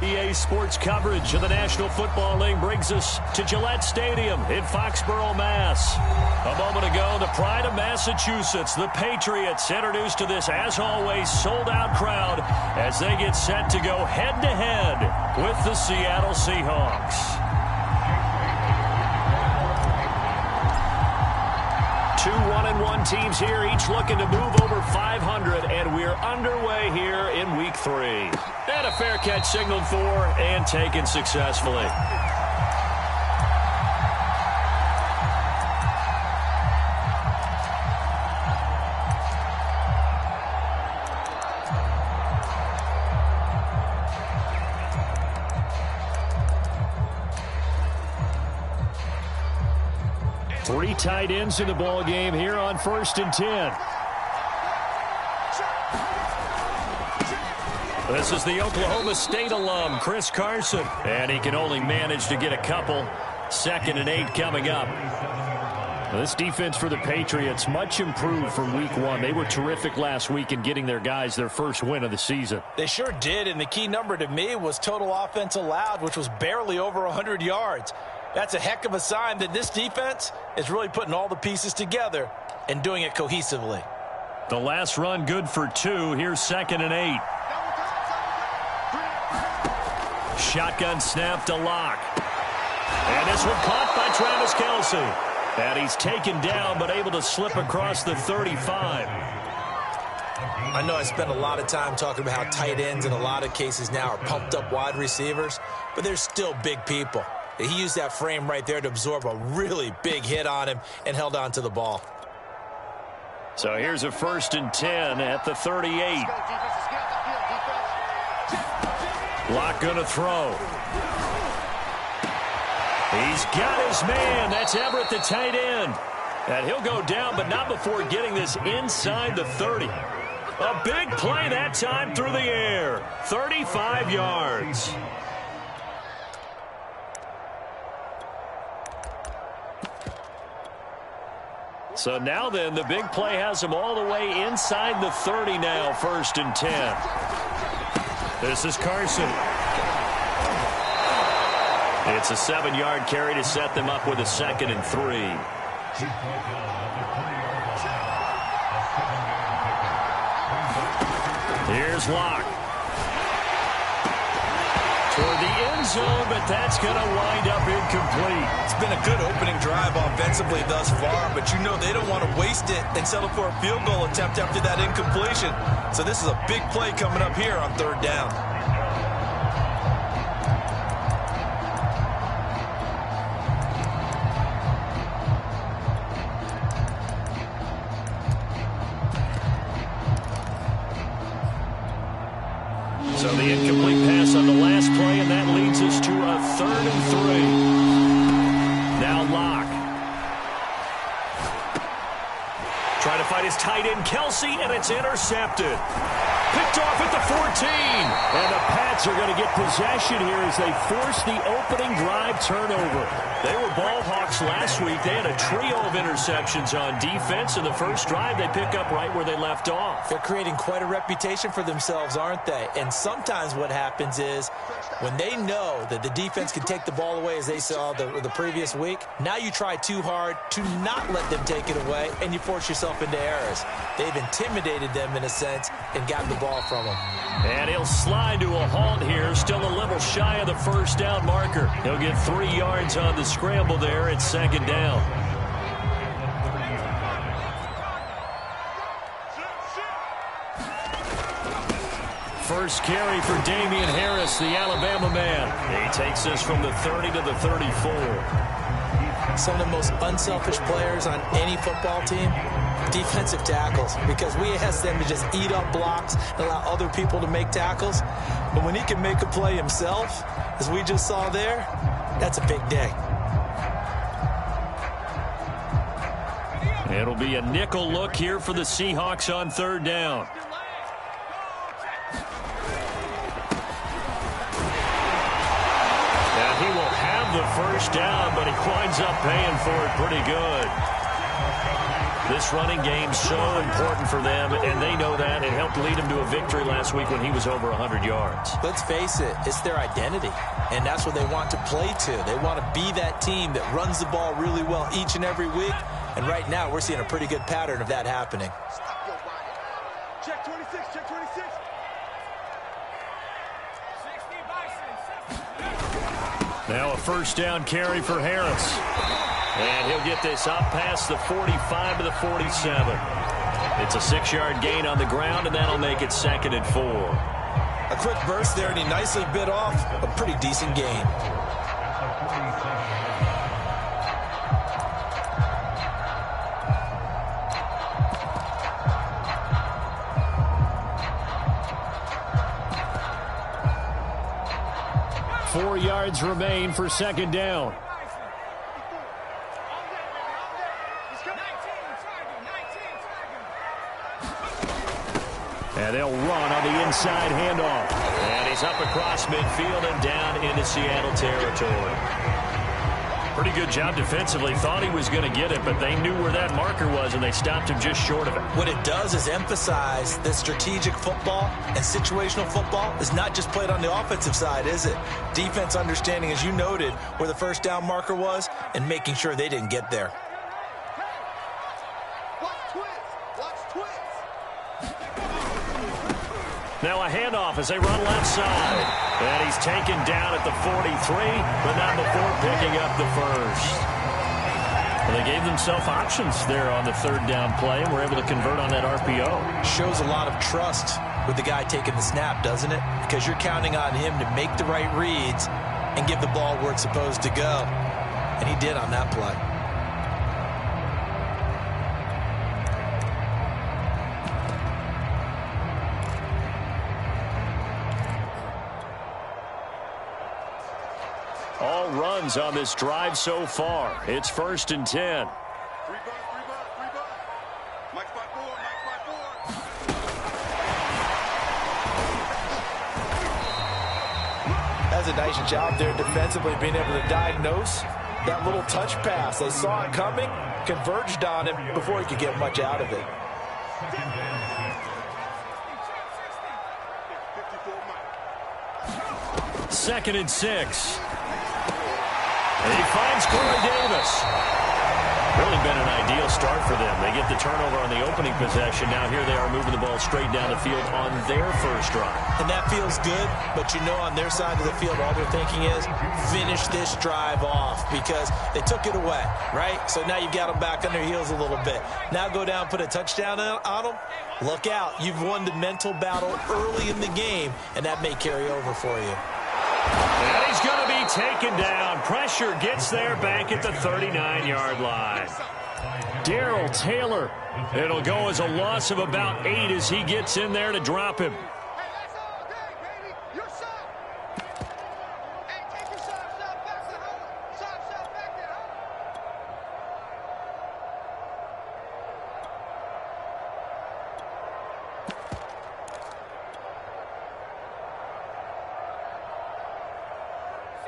EA Sports coverage of the National Football League brings us to Gillette Stadium in Foxborough, Mass. A moment ago, the pride of Massachusetts, the Patriots, introduced to this, as always, sold-out crowd as they get set to go head-to-head with the Seattle Seahawks. Two 1-1 teams here, each looking to move over 500, and we're underway here in Week 3. And a fair catch signaled for and taken successfully. Three tight ends in the ball game here on 1st and 10. This is the Oklahoma State alum, Chris Carson. And he can only manage to get a couple. 2nd and 8 coming up. This defense for the Patriots, much improved from Week 1. They were terrific last week in getting their guys their first win of the season. They sure did, and the key number to me was total offense allowed, which was barely over 100 yards. That's a heck of a sign that this defense is really putting all the pieces together and doing it cohesively. The last run good for 2. Here's 2nd and 8. Shotgun snap to Locke. And this one caught by Travis Kelce. And he's taken down but able to slip across the 35. I know I spent a lot of time talking about how tight ends in a lot of cases now are pumped up wide receivers, but they're still big people. He used that frame right there to absorb a really big hit on him and held on to the ball. So here's a 1st and 10 at the 38. Locke going to throw. He's got his man. That's Everett, the tight end. And he'll go down, but not before getting this inside the 30. A big play that time through the air. 35 yards. So now then, the big play has him all the way inside the 30 now, 1st and 10. This is Carson. It's a 7-yard carry to set them up with a 2nd and 3. Here's Locke. Toward the end zone, but that's going to wind up incomplete. It's been a good opening drive offensively thus far, but you know they don't want to waste it and settle for a field goal attempt after that incompletion. So this is a big play coming up here on 3rd down. So the incomplete pass on the last play, and that leads us to a 3rd and 3. Now Locke. Trying to find his tight end, Kelce, and it's intercepted. Picked off at the 14. And the Pats are going to get possession here as they force the opening drive turnover. They were ball hawks last week. They had a trio of interceptions on defense. In the first drive, they pick up right where they left off. They're creating quite a reputation for themselves, aren't they? And sometimes what happens is when they know that the defense can take the ball away, as they saw the previous week, now you try too hard to not let them take it away, and you force yourself into errors. They've intimidated them in a sense and gotten the ball from them. And he'll slide to a halt here, still a little shy of the 1st down marker. He'll get 3 yards on the scramble there at 2nd down. First carry for Damian Harris, the Alabama man. He takes this from the 30 to the 34. Some of the most unselfish players on any football team, defensive tackles, because we ask them to just eat up blocks and allow other people to make tackles. But when he can make a play himself, as we just saw there, that's a big day. It'll be a nickel look here for the Seahawks on 3rd down. And he will have the 1st down, but he winds up paying for it pretty good. This running game's so important for them, and they know that. It helped lead them to a victory last week when he was over 100 yards. Let's face it, it's their identity, and that's what they want to play to. They want to be that team that runs the ball really well each and every week, and right now we're seeing a pretty good pattern of that happening. Check 26, check 26. Now a first down carry for Harris. And he'll get this up past the 45 to the 47. It's a 6-yard gain on the ground, and that'll make it 2nd and 4. A quick burst there, and he nicely bit off a pretty decent gain. Four yards remain for 2nd down. And they'll run on the inside handoff. And he's up across midfield and down into Seattle territory. Pretty good job defensively. Thought he was going to get it, but they knew where that marker was, and they stopped him just short of it. What it does is emphasize that strategic football and situational football is not just played on the offensive side, is it? Defense understanding, as you noted, where the first down marker was and making sure they didn't get there. Now a handoff as they run left side. And he's taken down at the 43, but not before picking up the first. Well, they gave themselves options there on the 3rd down play and were able to convert on that RPO. Shows a lot of trust with the guy taking the snap, doesn't it? Because you're counting on him to make the right reads and give the ball where it's supposed to go. And he did on that play. All runs on this drive so far. It's 1st and 10. That's a nice job there defensively, being able to diagnose that little touch pass. They saw it coming, converged on him before he could get much out of it. Second and 6. And he finds Corey Davis. Really been an ideal start for them. They get the turnover on the opening possession. Now here they are moving the ball straight down the field on their first drive. And that feels good, but you know on their side of the field all they're thinking is finish this drive off because they took it away, right? So now you've got them back on their heels a little bit. Now go down, put a touchdown on them. Look out. You've won the mental battle early in the game, and that may carry over for you. And he's going to be taken down. Pressure gets there back at the 39-yard line. Darrell Taylor. It'll go as a loss of about 8 as he gets in there to drop him.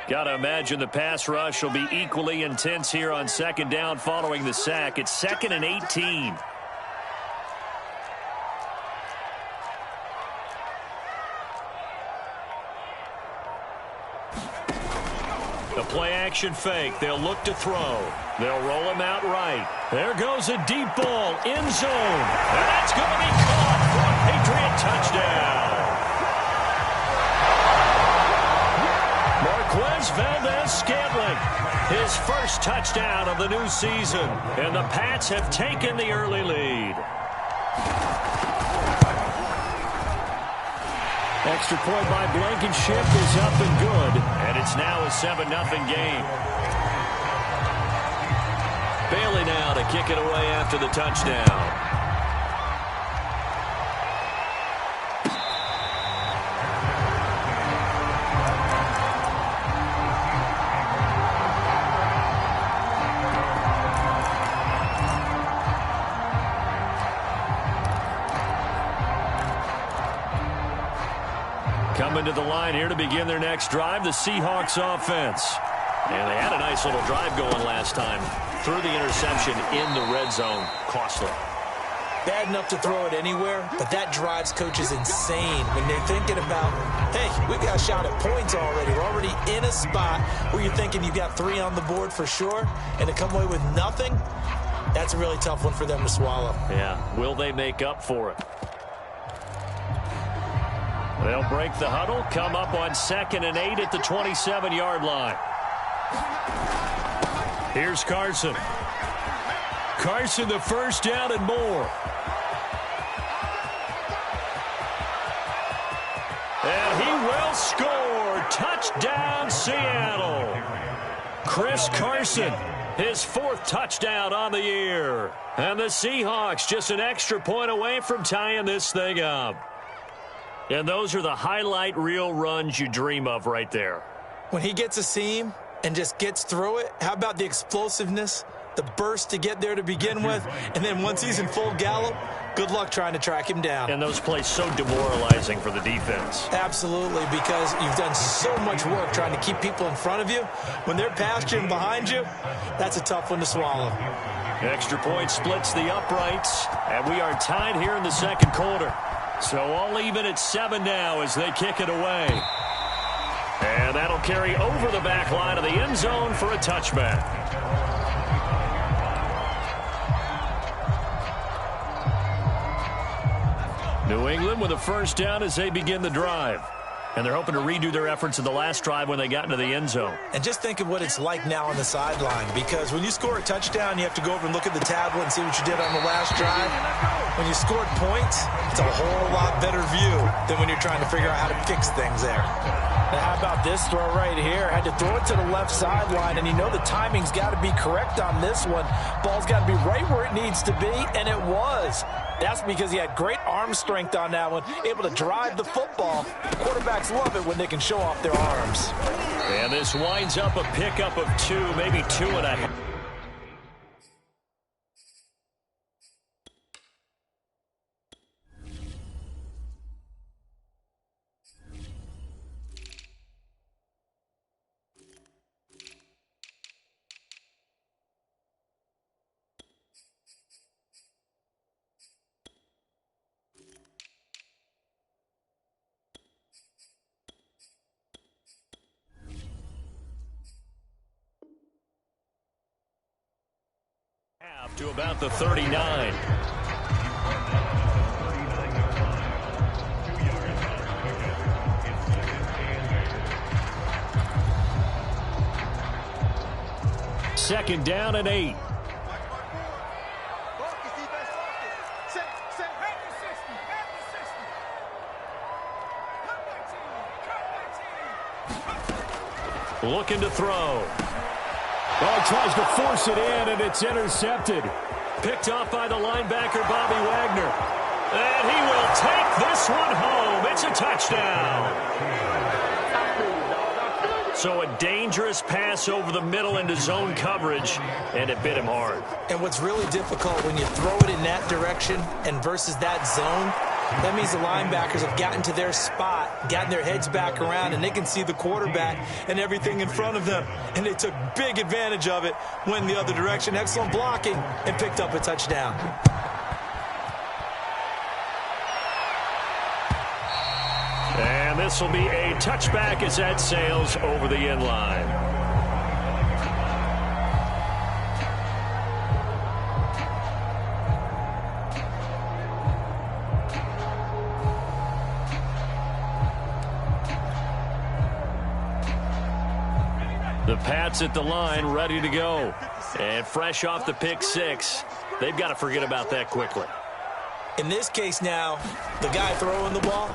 Got to imagine the pass rush will be equally intense here on 2nd down following the sack. It's 2nd and 18. The play-action fake. They'll look to throw. They'll roll him out right. There goes a deep ball. End zone. And that's going to be caught for a Patriot touchdown. Marquez Valdez-Scantling, his first touchdown of the new season, and the Pats have taken the early lead. Extra point by Blankenship is up and good, and it's now a 7-0 game. Bailey now to kick it away after the touchdown. Coming to the line here to begin their next drive, the Seahawks offense. And they had a nice little drive going last time. Threw the interception in the red zone. Costly. Bad enough to throw it anywhere, but that drives coaches insane when they're thinking about, hey, we got a shot at points already. We're already in a spot where you're thinking you got 3 on the board for sure, and to come away with nothing, that's a really tough one for them to swallow. Yeah, will they make up for it? They'll break the huddle, come up on 2nd and 8 at the 27-yard line. Here's Carson. Carson, the first down and more. And he will score. Touchdown, Seattle. Chris Carson, his 4th touchdown on the year. And the Seahawks just an extra point away from tying this thing up. And those are the highlight reel runs you dream of right there. When he gets a seam and just gets through it, how about the explosiveness, the burst to get there to begin with, and then once he's in full gallop, good luck trying to track him down. And those plays so demoralizing for the defense. Absolutely, because you've done so much work trying to keep people in front of you. When they're past you and behind you, that's a tough one to swallow. Extra point splits the uprights, and we are tied here in the 2nd quarter. So all even at 7 now as they kick it away. And that'll carry over the back line of the end zone for a touchback. New England with a first down as they begin the drive. And they're hoping to redo their efforts in the last drive when they got into the end zone. And just think of what it's like now on the sideline, because when you score a touchdown, you have to go over and look at the tablet and see what you did on the last drive. When you scored points, it's a whole lot better view than when you're trying to figure out how to fix things there. Now how about this throw right here? Had to throw it to the left sideline, and you know the timing's got to be correct on this one. Ball's got to be right where it needs to be, and it was. That's because he had great arm strength on that one, able to drive the football. Quarterbacks love it when they can show off their arms. And this winds up a pickup of 2, maybe 2.5. To about the 39. Second down and 8. Looking to throw. Oh, tries to force it in, and it's intercepted. Picked off by the linebacker, Bobby Wagner. And he will take this one home. It's a touchdown. So a dangerous pass over the middle into zone coverage, and it bit him hard. And what's really difficult when you throw it in that direction and versus that zone, that means the linebackers have gotten to their spot, gotten their heads back around, and they can see the quarterback and everything in front of them. And they took big advantage of it, went the other direction, excellent blocking, and picked up a touchdown. And this will be a touchback as that sails over the end line. The Pats at the line, ready to go. And fresh off the pick 6, they've got to forget about that quickly. In this case now, the guy throwing the ball,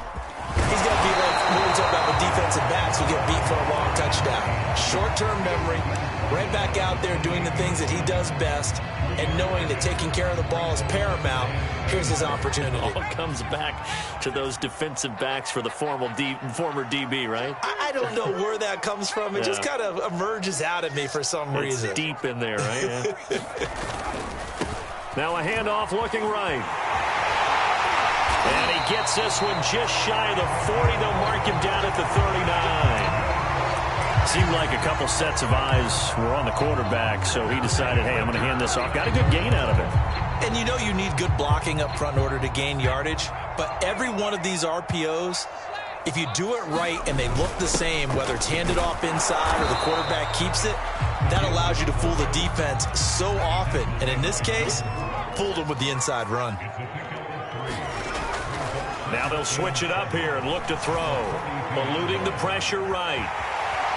he's going to be like when we talk about the defensive backs who get beat for a long touchdown. Short-term memory, right back out there doing the things that he does best, and knowing that taking care of the ball is paramount. Here's his opportunity. It all comes back to those defensive backs for the former DB, right? I don't know where that comes from. It just kind of emerges out of me for some reason. It's deep in there, right? Yeah. Now a handoff looking right. And he gets this one just shy of the 40. They'll mark him down at the 39. seemed like a couple sets of eyes were on the quarterback, so he decided, hey, I'm going to hand this off. Got a good gain out of it. And you know you need good blocking up front in order to gain yardage, but every one of these RPOs, if you do it right and they look the same, whether it's handed off inside or the quarterback keeps it, that allows you to fool the defense so often. And in this case, fooled them with the inside run. Now they'll switch it up here and look to throw. Eluding the pressure right.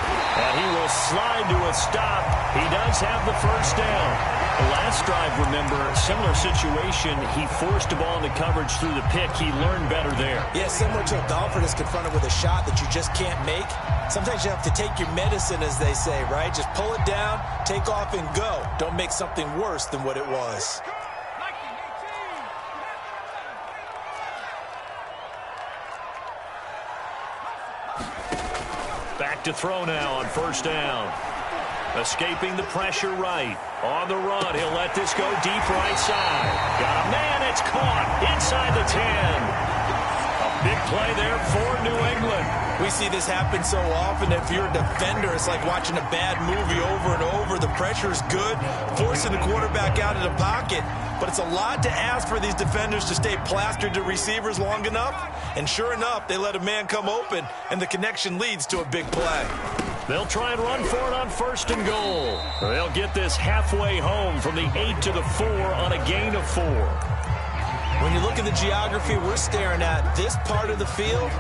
And he will slide to a stop. He does have the first down. The last drive, remember, similar situation. He forced the ball into coverage through the pick. He learned better there. Yeah, similar to a golfer that's confronted with a shot that you just can't make. Sometimes you have to take your medicine, as they say, right? Just pull it down, take off, and go. Don't make something worse than what it was. Back to throw now on first down. Escaping the pressure right. On the run, he'll let this go deep right side. Got a man, it's caught inside the 10. A big play there for New England. We see this happen so often. If you're a defender, it's like watching a bad movie over and over. The pressure is good, forcing the quarterback out of the pocket. But it's a lot to ask for these defenders to stay plastered to receivers long enough. And sure enough, they let a man come open, and the connection leads to a big play. They'll try and run for it on first and goal. They'll get this halfway home from the 8 to the 4 on a gain of 4. When you look at the geography we're staring at, this part of the field,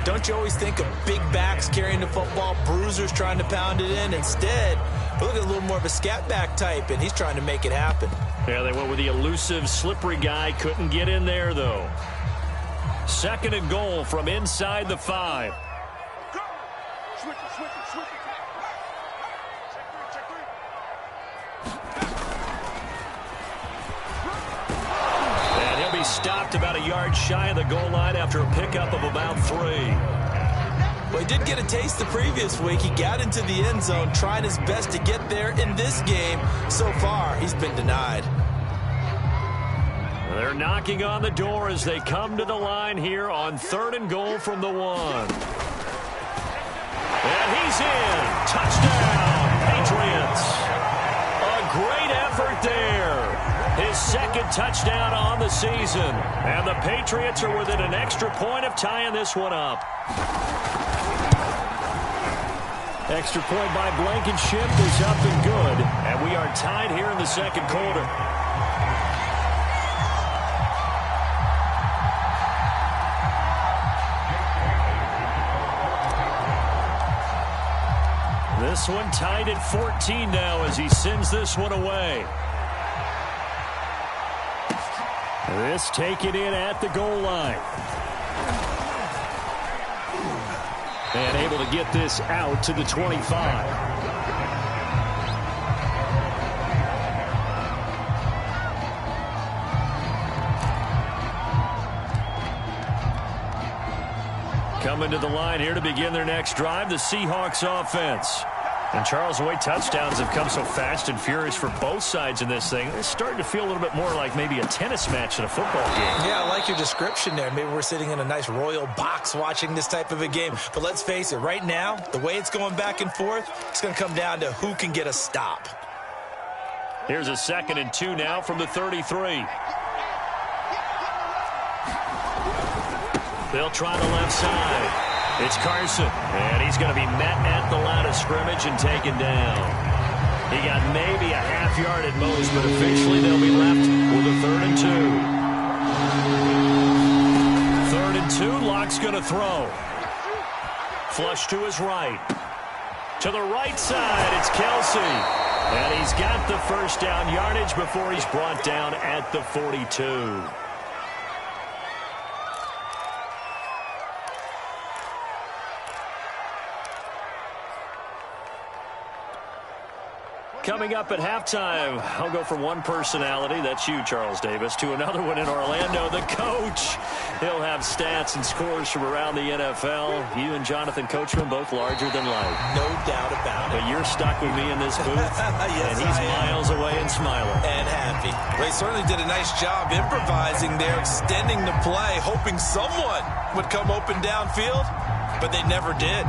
don't you always think of big backs carrying the football, bruisers trying to pound it in? Instead, look at a little more of a scat back type, and he's trying to make it happen. Yeah, they went with the elusive, slippery guy. Couldn't get in there, though. Second and goal from inside the 5. And he'll be stopped about a yard shy of the goal line after a pickup of about 3. Well, he did get a taste the previous week. He got into the end zone, trying his best to get there in this game. So far, he's been denied. They're knocking on the door as they come to the line here on third and goal from the 1. And he's in. Touchdown, Patriots. A great effort there. His second touchdown on the season. And the Patriots are within an extra point of tying this one up. Extra point by Blankenship is up and good. And we are tied here in the second quarter. This one tied at 14 now as he sends this one away. This taken in at the goal line. And able to get this out to the 25. Coming to the line here to begin their next drive, the Seahawks offense. And Charles, the way touchdowns have come so fast and furious for both sides in this thing, it's starting to feel a little bit more like maybe a tennis match than a football game. Yeah, I like your description there. Maybe we're sitting in a nice royal box watching this type of a game. But let's face it, right now, the way it's going back and forth, it's going to come down to who can get a stop. Here's a 2nd and 2 now from the 33. They'll try the left side. It's Carson, and he's going to be met at the line of scrimmage and taken down. He got maybe a half yard at most, but officially they'll be left with a 3rd and 2. 3rd and 2, Locke's going to throw. Flush to his right. To the right side, it's Kelsey. And he's got the first down yardage before he's brought down at the 42. Coming up at halftime, I'll go from one personality, that's you, Charles Davis, to another one in Orlando, the coach. He'll have stats and scores from around the NFL. You and Jonathan Coachman both larger than life. No doubt about it. But you're stuck with me in this booth, yes, and he's miles away and smiling. And happy. Well, he certainly did a nice job improvising there, extending the play, hoping someone would come open downfield, but they never did.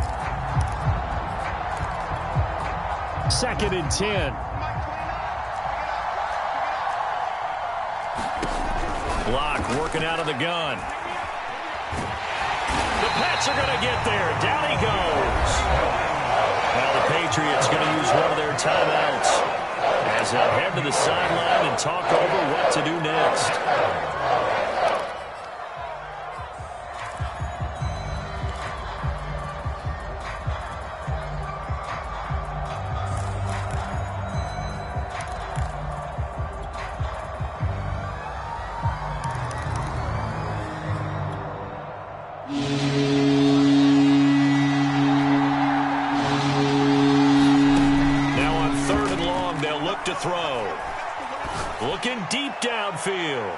2nd and 10. Block working out of the gun. The Pats are going to get there. Down he goes. Now the Patriots going to use one of their timeouts as they'll head to the sideline and talk over what to do next. To throw. Looking deep downfield.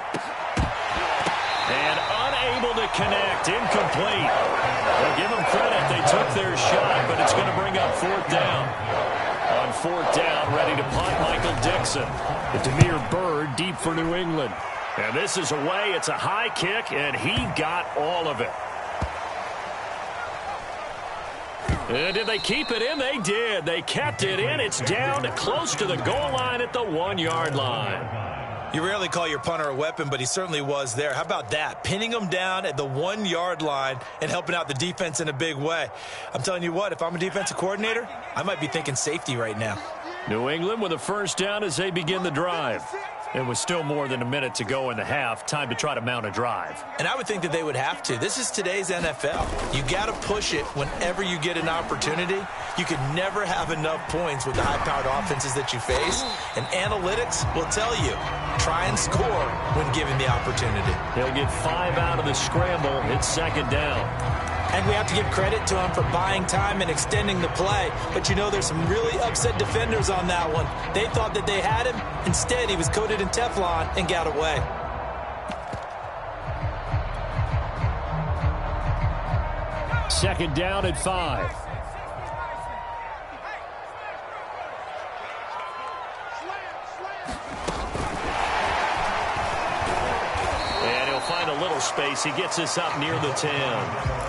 And unable to connect. Incomplete. Well, give them credit. They took their shot, but it's going to bring up 4th down. On 4th down, ready to punt, Michael Dixon. The Demir Bird deep for New England. And this is away. It's a high kick, and he got all of it. Did they keep it in? They did. They kept it in. It's down close to the goal line at the 1-yard line. You rarely call your punter a weapon, but he certainly was there. How about that? Pinning him down at the 1-yard line and helping out the defense in a big way. I'm telling you what, if I'm a defensive coordinator, I might be thinking safety right now. New England with a 1st down as they begin the drive. It was still more than a minute to go in the half. Time to try to mount a drive. And I would think that they would have to. This is today's NFL. You got to push it whenever you get an opportunity. You could never have enough points with the high-powered offenses that you face. And analytics will tell you, try and score when given the opportunity. They'll get 5 out of the scramble. It's 2nd down. And we have to give credit to him for buying time and extending the play. But, you know, there's some really upset defenders on that one. They thought that they had him. Instead, he was coated in Teflon and got away. Second down at 5. And he'll find a little space. He gets us up near the 10.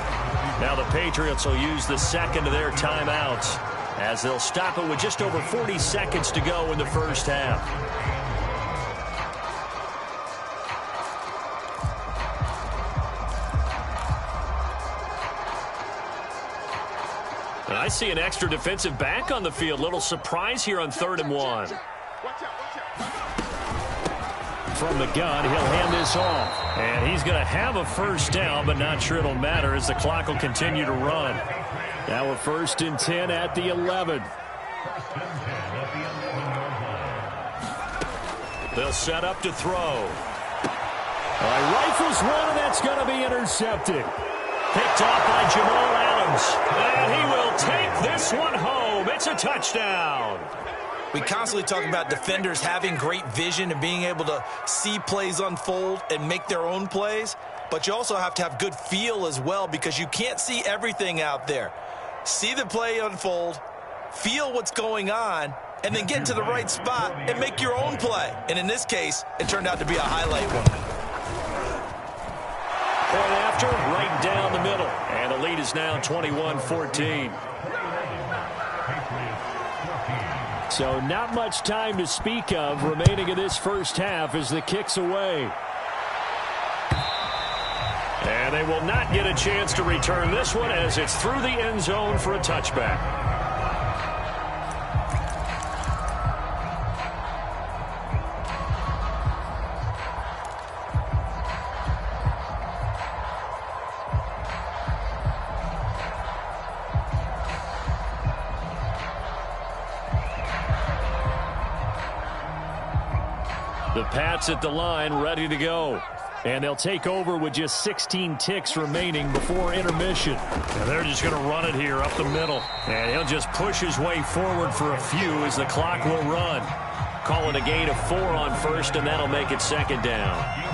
Now the Patriots will use the 2nd of their timeouts as they'll stop it with just over 40 seconds to go in the 1st half. And I see an extra defensive back on the field. Little surprise here on 3rd and 1. From the gun, he'll hand this off. And he's going to have a 1st down, but not sure it'll matter as the clock will continue to run. Now a 1st and 10 at the 11. They'll set up to throw. Rifles one, and that's going to be intercepted. Picked off by Jamal Adams. And he will take this one home. It's a touchdown. We constantly talk about defenders having great vision and being able to see plays unfold and make their own plays. But you also have to have good feel as well because you can't see everything out there. See the play unfold, feel what's going on, and then get to the right spot and make your own play. And in this case, it turned out to be a highlight one. Point after, right down the middle. And the lead is now 21-14. So not much time to speak of remaining in this 1st half as the kick's away. And they will not get a chance to return this one as it's through the end zone for a touchback. The Pats at the line, ready to go. And they'll take over with just 16 ticks remaining before intermission. And they're just going to run it here up the middle. And he'll just push his way forward for a few as the clock will run. Call it a gain of 4 on 1st, and that'll make it 2nd down.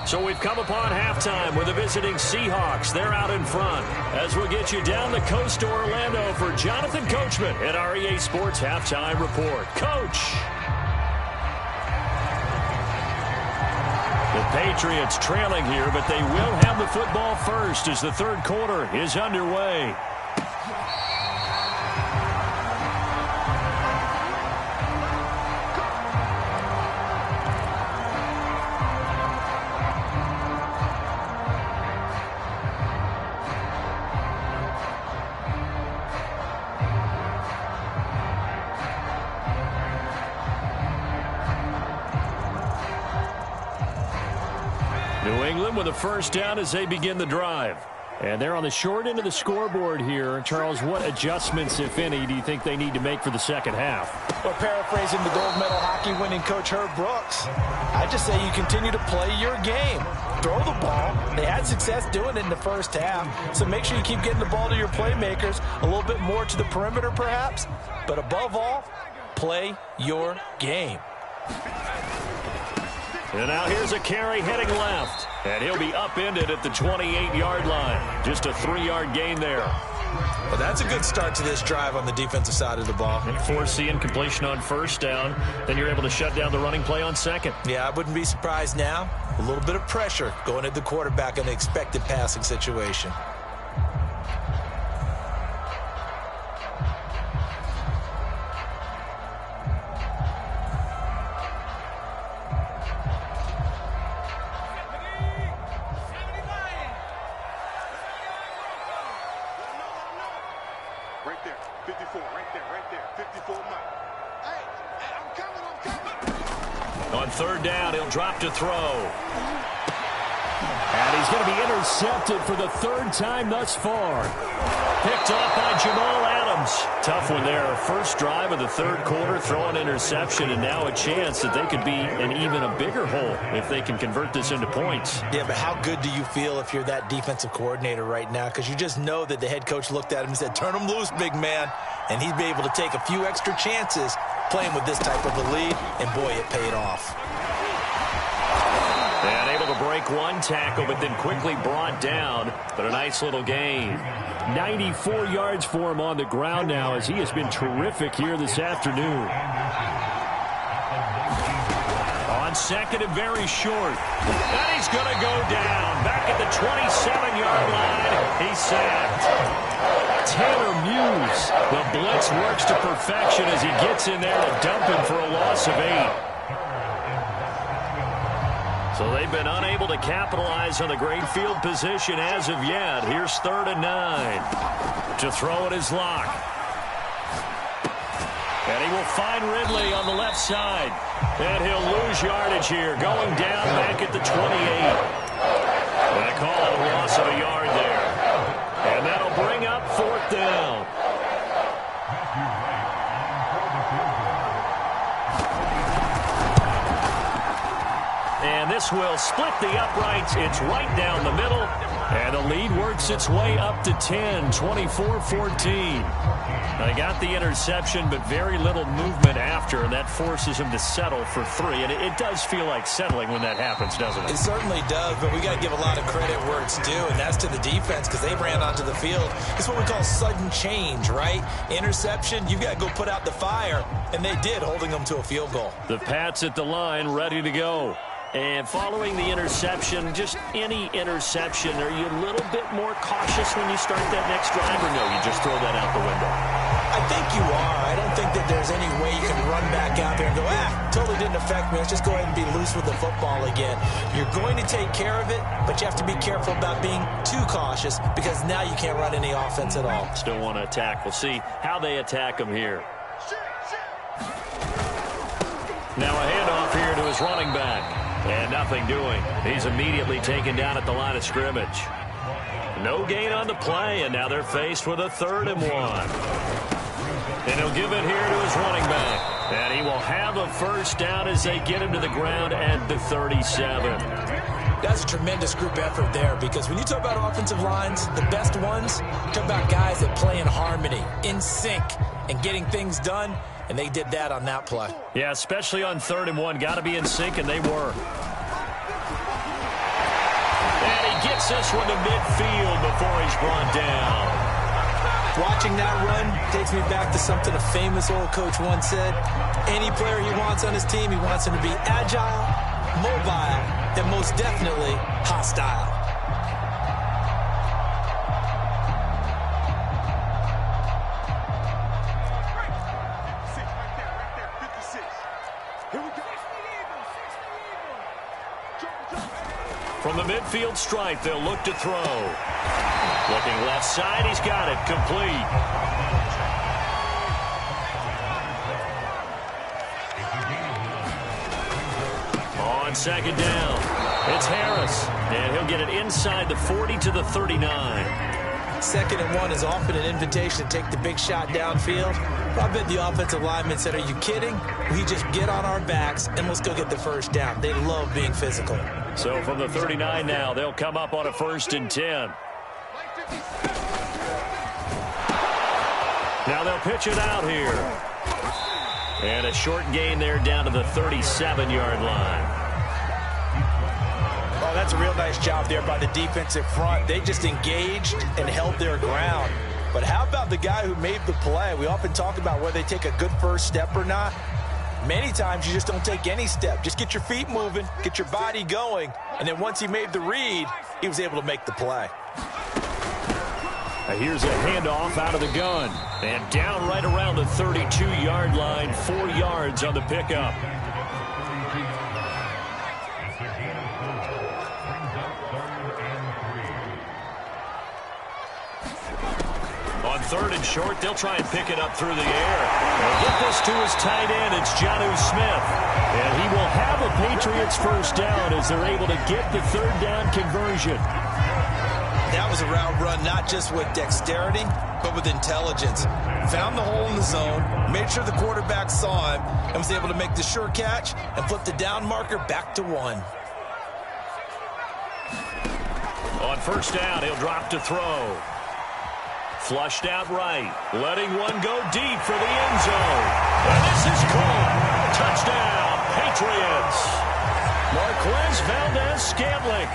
So we've come upon halftime with the visiting Seahawks. They're out in front. As we'll get you down the coast to Orlando for Jonathan Coachman at our EA Sports Halftime Report. Coach. The Patriots trailing here, but they will have the football first as the third quarter is underway. New England with a first down as they begin the drive. And they're on the short end of the scoreboard here. Charles, what adjustments, if any, do you think they need to make for the second half? Well, paraphrasing the gold medal hockey winning coach Herb Brooks, I just say you continue to play your game. Throw the ball. They had success doing it in the first half, so make sure you keep getting the ball to your playmakers, a little bit more to the perimeter perhaps, but above all, play your game. And now here's a carry heading left. And he'll be upended at the 28-yard line. Just a 3-yard gain there. Well, that's a good start to this drive on the defensive side of the ball. And force the incompletion on first down. Then you're able to shut down the running play on second. Yeah, I wouldn't be surprised now. A little bit of pressure going at the quarterback in the expected passing situation. Right there, 54, right there, 54 Mike. Hey, I'm coming. On third down, he'll drop to throw. And he's going to be intercepted for the third time thus far. Picked off by Jamal Adams. Tough one there. First drive of the third quarter, throw an interception, and now a chance that they could be in even a bigger hole if they can convert this into points. Yeah, but how good do you feel if you're that defensive coordinator right now? Because you just know that the head coach looked at him and said, turn him loose, big man. And he'd be able to take a few extra chances playing with this type of a lead, and boy, it paid off. And able to break one tackle, but then quickly brought down. But a nice little gain. 94 yards for him on the ground now as he has been terrific here this afternoon. On second and very short. And he's going to go down. Back at the 27-yard line. He's sacked. Taylor Muse. The blitz works to perfection as he gets in there to dump him for a loss of 8. So they've been unable to capitalize on the great field position as of yet. Here's 3rd and 9. To throw it is Locke. And he will find Ridley on the left side. And he'll lose yardage here. Going down back at the 28. And a call it a loss of a yard there. And that'll bring up 4th down. And this will split the uprights. It's right down the middle. And the lead works its way up to 10, 24-14. They got the interception, but very little movement after, and that forces him to settle for 3. And it does feel like settling when that happens, doesn't it? It certainly does, but we got to give a lot of credit where it's due, and that's to the defense because they ran onto the field. It's what we call sudden change, right? Interception, you've got to go put out the fire, and they did, holding them to a field goal. The Pats at the line, ready to go. And following the interception, just any interception, are you a little bit more cautious when you start that next drive, or no, you just throw that out the window? I think you are. I don't think that there's any way you can run back out there and go, totally didn't affect me. Let's just go ahead and be loose with the football again. You're going to take care of it, but you have to be careful about being too cautious because now you can't run any offense at all. Still want to attack. We'll see how they attack him here. Now a handoff here to his running back. And nothing doing. He's immediately taken down at the line of scrimmage. No gain on the play, and now they're faced with a 3rd and 1. And he'll give it here to his running back. And he will have a first down as they get him to the ground at the 37. That's a tremendous group effort there because when you talk about offensive lines, the best ones, talk about guys that play in harmony, in sync, and getting things done. And they did that on that play. Yeah, especially on 3rd and 1. Got to be in sync, and they were. And he gets this one to midfield before he's brought down. Watching that run takes me back to something a famous old coach once said. Any player he wants on his team, he wants him to be agile, mobile, and most definitely hostile. From the midfield stripe, they'll look to throw. Looking left side, he's got it, complete. On second down, it's Harris, and he'll get it inside the 40 to the 39. 2nd and 1 is often an invitation to take the big shot downfield. I bet the offensive lineman said, are you kidding? We just get on our backs and let's go get the first down. They love being physical. So from the 39 now, they'll come up on a 1st and 10. Now they'll pitch it out here. And a short gain there down to the 37-yard line. Oh, that's a real nice job there by the defensive front. They just engaged and held their ground. But how about the guy who made the play? We often talk about whether they take a good first step or not. Many times you just don't take any step. Just get your feet moving, get your body going, and then once he made the read, he was able to make the play. Here's a handoff out of the gun. And down right around the 32-yard line, 4 yards on the pickup. On 3rd and short, they'll try and pick it up through the air. They'll get this to his tight end. It's Jonnu Smith. And he will have a Patriots first down as they're able to get the 3rd down conversion. That was a route run not just with dexterity, but with intelligence. Found the hole in the zone, made sure the quarterback saw him, and was able to make the sure catch and flip the down marker back to 1. On 1st down, he'll drop to throw. Flushed out right, letting one go deep for the end zone. And this is caught. Touchdown, Patriots. Marquez Valdez-Scantling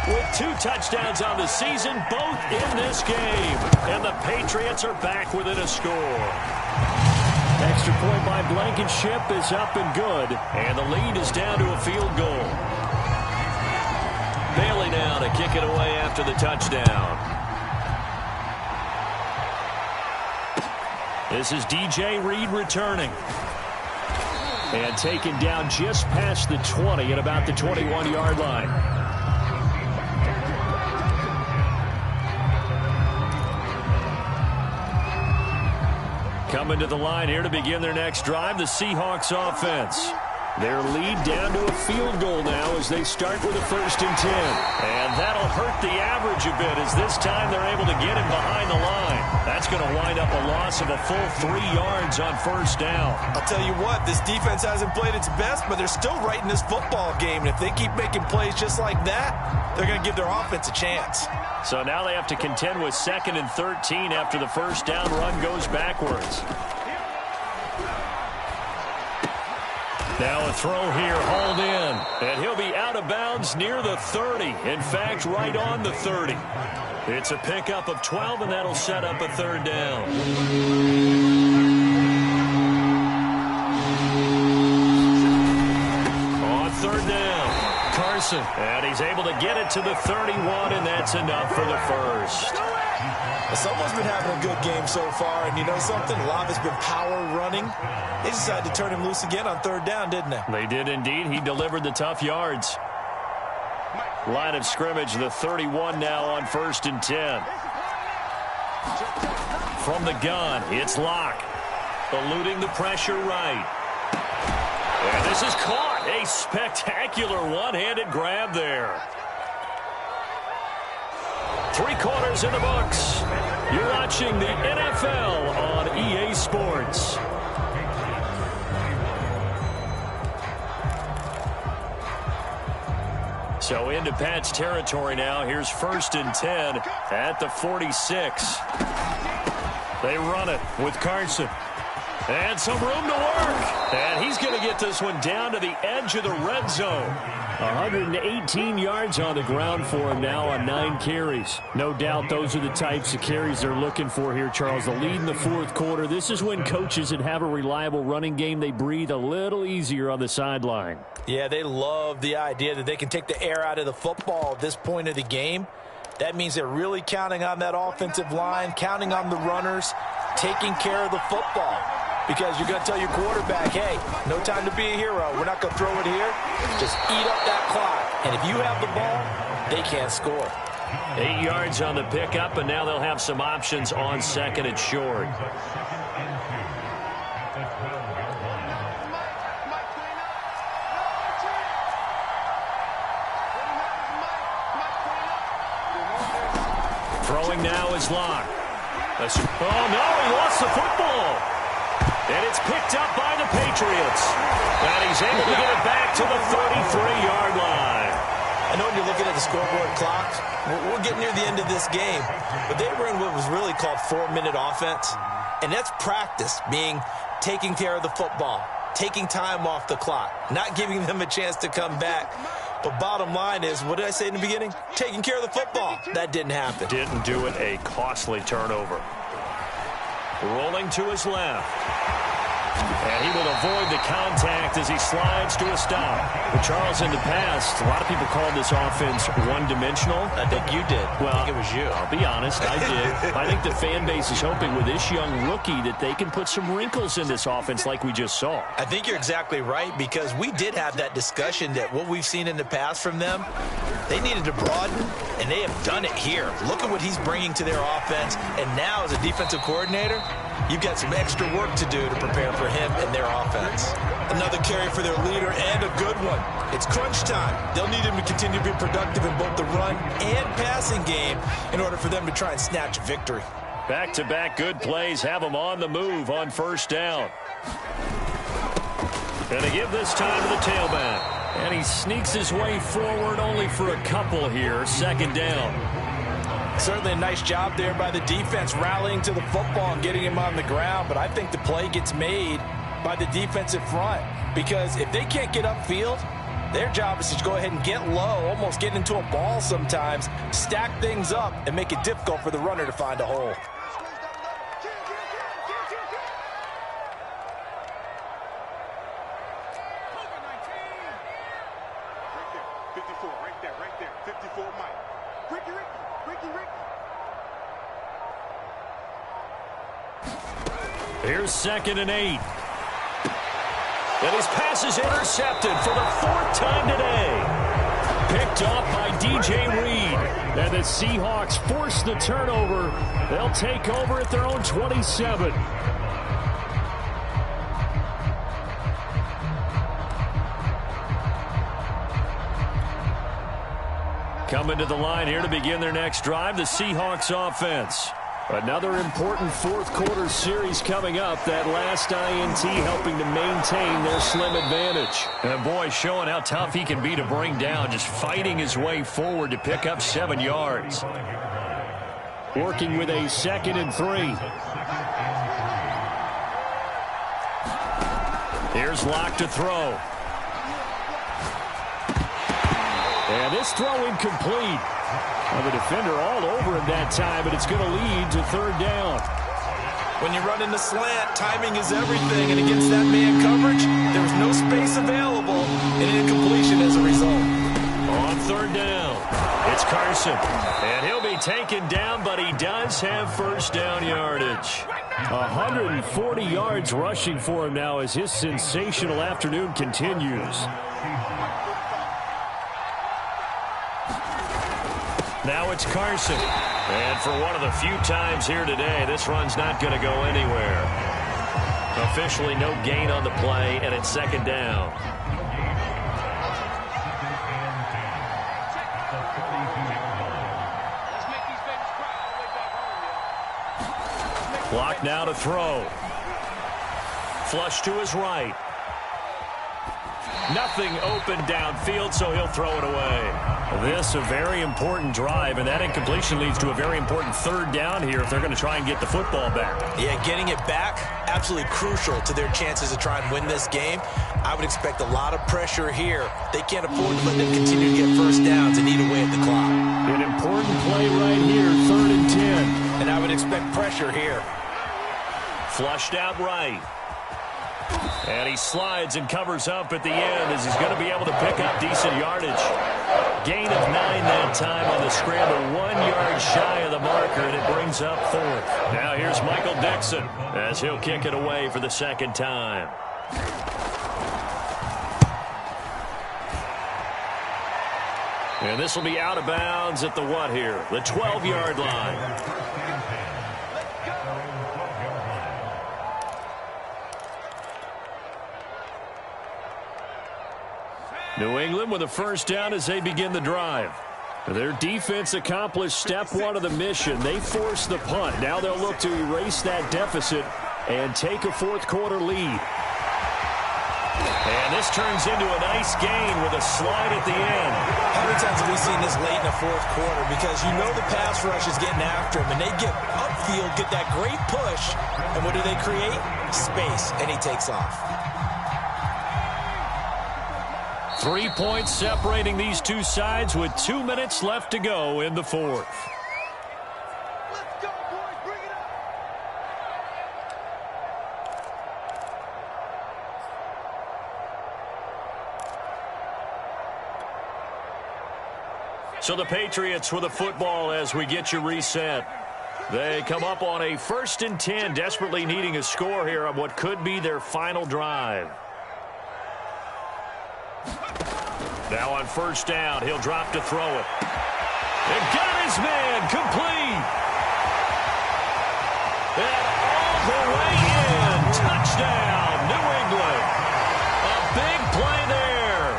with 2 touchdowns on the season, both in this game. And the Patriots are back within a score. Extra point by Blankenship is up and good. And the lead is down to a field goal. Bailey now to kick it away after the touchdown. This is DJ Reed returning. And taken down just past the 20 at about the 21-yard line. Coming to the line here to begin their next drive, the Seahawks offense. Their lead down to a field goal now as they start with a 1st and 10. And that'll hurt the average a bit as this time they're able to get him behind the line. That's going to wind up a loss of a full 3 yards on 1st down. I'll tell you what, this defense hasn't played its best, but they're still right in this football game. And if they keep making plays just like that, they're going to give their offense a chance. So now they have to contend with 2nd and 13 after the 1st down run goes backwards. Now a throw here, hauled in, and he'll be out of bounds near the 30. In fact, right on the 30. It's a pickup of 12, and that'll set up a 3rd down. On 3rd down, Carson, and he's able to get it to the 31, and that's enough for the 1st. Someone's been having a good game so far, and you know something? A lot has been power running. They decided to turn him loose again on 3rd down, didn't they? They did indeed. He delivered the tough yards. Line of scrimmage, the 31 now on 1st and 10. From the gun, it's Locke. Eluding the pressure right. And this is caught. A spectacular one-handed grab there. 3 quarters in the books. You're watching the NFL on EA Sports. So into Pat's territory now. Here's 1st and 10 at the 46. They run it with Carson. And some room to work. And he's going to get this one down to the edge of the red zone. 118 yards on the ground for him now on 9 carries. No doubt those are the types of carries they're looking for here, Charles. The lead in the fourth quarter. This is when coaches that have a reliable running game, they breathe a little easier on the sideline. Yeah, they love the idea that they can take the air out of the football at this point of the game. That means they're really counting on that offensive line, counting on the runners, taking care of the football. Because you're going to tell your quarterback, hey, no time to be a hero. We're not going to throw it here. Just eat up that clock. And if you have the ball, they can't score. 8 yards on the pickup, and now they'll have some options on second and short. Throwing now is Locke. Oh, no, he lost the football. And it's picked up by the Patriots. And he's able to get it back to the 33-yard line. I know when you're looking at the scoreboard clock, we're getting near the end of this game. But they were in what was really called 4-minute offense. And that's practice, being taking care of the football, taking time off the clock, not giving them a chance to come back. But bottom line is, what did I say in the beginning? Taking care of the football. That didn't happen. Didn't do it. A costly turnover. Rolling to his left. And he will avoid the contact as he slides to a stop. But Charles, in the past, a lot of people called this offense one-dimensional. I think you did. Well, I think it was you. I'll be honest, I did. I think the fan base is hoping with this young rookie that they can put some wrinkles in this offense like we just saw. I think you're exactly right, because we did have that discussion that what we've seen in the past from them, they needed to broaden, and they have done it here. Look at what he's bringing to their offense, and now as a defensive coordinator, you've got some extra work to do to prepare for him and their offense. Another carry for their leader, and a good one. It's crunch time. They'll need him to continue to be productive in both the run and passing game in order for them to try and snatch a victory. Back-to-back good plays have him on the move on first down. And they give this time to the tailback. And he sneaks his way forward only for a couple here. Second down. Certainly a nice job there by the defense rallying to the football and getting him on the ground. But I think the play gets made by the defensive front, because if they can't get upfield, their job is to go ahead and get low, almost get into a ball sometimes, stack things up, and make it difficult for the runner to find a hole. Here's 2nd and 8. And his pass is intercepted for the 4th time today. Picked off by DJ Reed. And the Seahawks force the turnover. They'll take over at their own 27. Coming to the line here to begin their next drive, the Seahawks offense. Another important fourth quarter series coming up. That last INT helping to maintain their slim advantage. And boy, showing how tough he can be to bring down, just fighting his way forward to pick up 7 yards. Working with a 2nd and 3. Here's Locke to throw. And this throw incomplete. Well, the defender all over him that time, but it's going to lead to 3rd down. When you run in the slant, timing is everything, and against that man coverage, there was no space available, and an incompletion as a result. On 3rd down, it's Carson, and he'll be taken down, but he does have first down yardage. 140 yards rushing for him now as his sensational afternoon continues. Now it's Carson. And for one of the few times here today, this run's not going to go anywhere. Officially no gain on the play, and it's 2nd down. Clock now to throw. Flush to his right. Nothing open downfield, so he'll throw it away. This a very important drive, and that incompletion leads to a very important third down here if they're going to try and get the football back. Yeah, getting it back, absolutely crucial to their chances to try and win this game. I would expect a lot of pressure here. They can't afford to let them continue to get first downs and eat away at the clock. An important play right here, 3rd and 10. And I would expect pressure here. Flushed out right. And he slides and covers up at the end as he's going to be able to pick up decent yardage. Gain of 9 that time on the scramble, 1 yard shy of the marker, and it brings up 4th. Now here's Michael Dixon as he'll kick it away for the 2nd time. And this will be out of bounds at the what here? The 12-yard line. New England with a first down as they begin the drive. Their defense accomplished step 1 of the mission. They forced the punt. Now they'll look to erase that deficit and take a 4th quarter lead. And this turns into a nice gain with a slide at the end. How many times have we seen this late in the 4th quarter? Because you know the pass rush is getting after him, and they get upfield, get that great push, and what do they create? Space, and he takes off. 3 points separating these two sides with 2 minutes left to go in the 4th. Let's go, boys. Bring it up. So the Patriots with the football as we get you reset. They come up on a 1st and 10, desperately needing a score here on what could be their final drive. Now on 1st down, he'll drop to throw it. And got his man complete. And all the way in. Touchdown, New England. A big play there.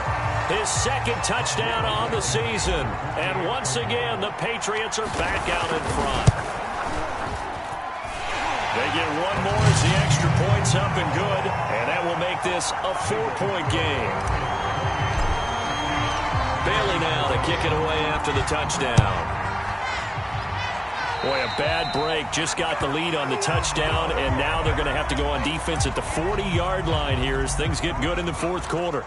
His 2nd touchdown on the season. And once again, the Patriots are back out in front. They get 1 more as the extra point's up and good. And that will make this a 4-point game. Bailey now to kick it away after the touchdown. Boy, a bad break. Just got the lead on the touchdown, and now they're going to have to go on defense at the 40-yard line here as things get good in the 4th quarter.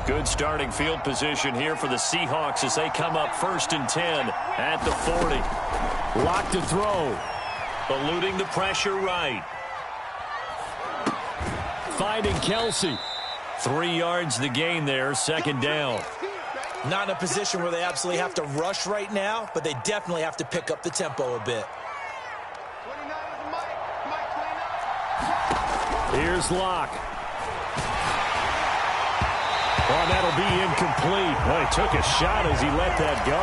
Good starting field position here for the Seahawks as they come up 1st and 10 at the 40. Locked to throw. Eluding the pressure right. Finding Kelsey. 3 yards the gain there, 2nd down. Not in a position where they absolutely have to rush right now, but they definitely have to pick up the tempo a bit. 29 is a Mike clean up. Here's Locke. Oh, that'll be incomplete. Well, he took a shot as he let that go.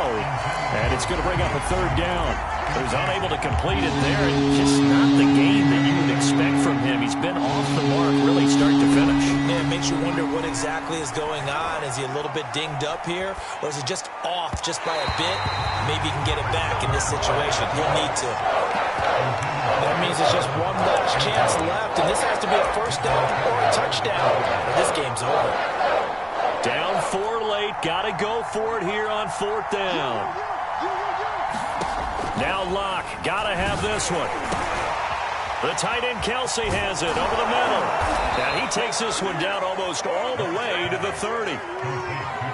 And it's going to bring up a 3rd down. He was unable to complete it there. And just not the game that you would expect from him. He's been off the mark really start to finish. Yeah, it makes you wonder what exactly is going on. Is he a little bit dinged up here? Or is he just off just by a bit? Maybe he can get it back in this situation. He'll need to. That means it's just one last chance left. And this has to be a 1st down or a touchdown. This game's over. Down 4 late. Got to go for it here on 4th down. Now Locke. Got to have this one. The tight end Kelsey has it over the middle. Now he takes this one down almost all the way to the 30.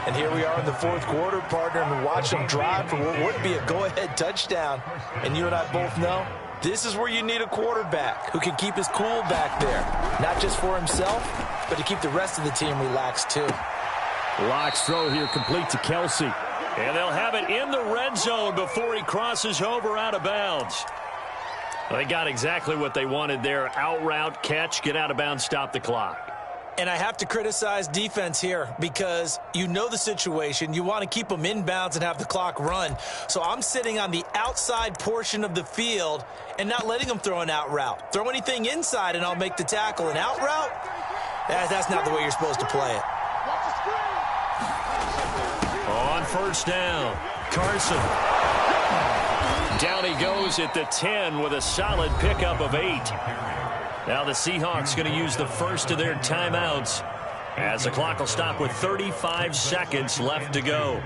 And here we are in the 4th quarter, partner, and watch them drive for what would be a go-ahead touchdown. And you and I both know this is where you need a quarterback who can keep his cool back there. Not just for himself, but to keep the rest of the team relaxed too. Locke's throw here complete to Kelsey. And they'll have it in the red zone before he crosses over out of bounds. They got exactly what they wanted there. Out route, catch, get out of bounds, stop the clock. And I have to criticize defense here because you know the situation. You want to keep them inbounds and have the clock run. So I'm sitting on the outside portion of the field and not letting them throw an out route. Throw anything inside and I'll make the tackle. An out route? That's not the way you're supposed to play it. On 1st down, Carson. Down he goes at the 10 with a solid pickup of 8. Now the Seahawks going to use the first of their timeouts as the clock will stop with 35 seconds left to go.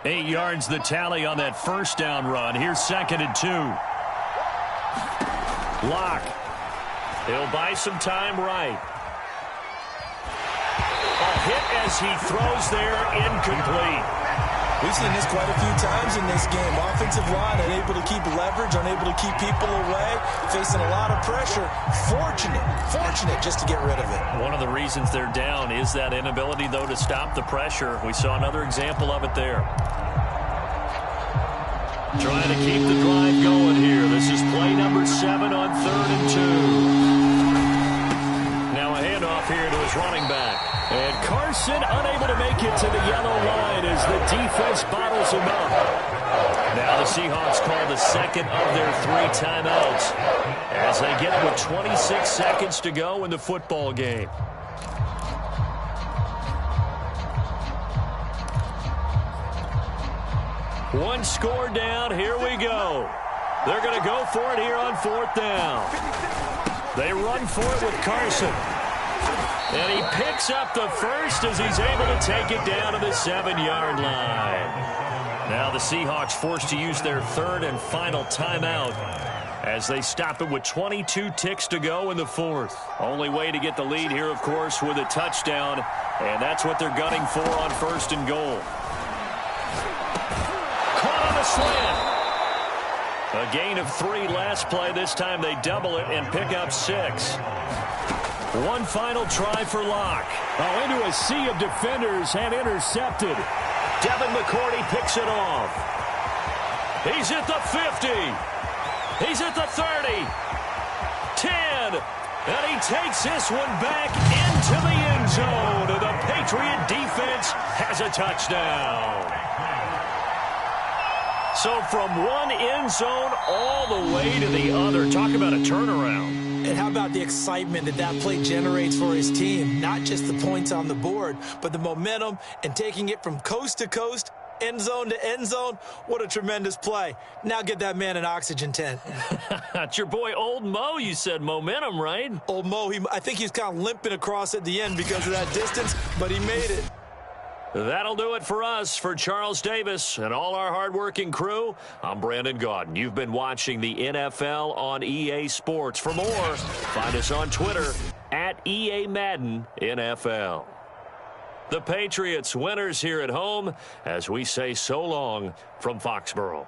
8 yards the tally on that first down run. Here's 2nd and 2. Locke. He'll buy some time right. A hit as he throws there, incomplete. We've seen this quite a few times in this game. Offensive line unable to keep leverage, unable to keep people away, facing a lot of pressure. Fortunate just to get rid of it. One of the reasons they're down is that inability, though, to stop the pressure. We saw another example of it there. Trying to keep the drive going here. This is play number 7 on 3rd and 2. Now a handoff here to his running back. And Carson unable to make it to the yellow line as the defense bottles him up. Now the Seahawks call the second of their 3 timeouts as they get it with 26 seconds to go in the football game. One score down. Here we go. They're going to go for it here on 4th down. They run for it with Carson. And he picks up the first as he's able to take it down to the 7-yard line. Now the Seahawks forced to use their 3rd and final timeout as they stop it with 22 ticks to go in the 4th. Only way to get the lead here, of course, with a touchdown. And that's what they're gunning for on 1st and goal. Caught on a slant. A gain of 3 last play. This time they double it and pick up 6. One final try for Locke. Oh, into a sea of defenders and intercepted. Devin McCourty picks it off. He's at the 50. He's at the 30. 10. And he takes this one back into the end zone. And the Patriot defense has a touchdown. So from one end zone all the way to the other. Talk about a turnaround. And how about the excitement that play generates for his team? Not just the points on the board, but the momentum and taking it from coast to coast, end zone to end zone. What a tremendous play. Now get that man an oxygen tent. It's your boy Old Mo. You said momentum, right? Old Mo, I think he's kind of limping across at the end because of that distance, but he made it. That'll do it for us. For Charles Davis and all our hardworking crew, I'm Brandon Gaudin. You've been watching the NFL on EA Sports. For more, find us on Twitter at EA Madden NFL. The Patriots winners here at home as we say so long from Foxborough.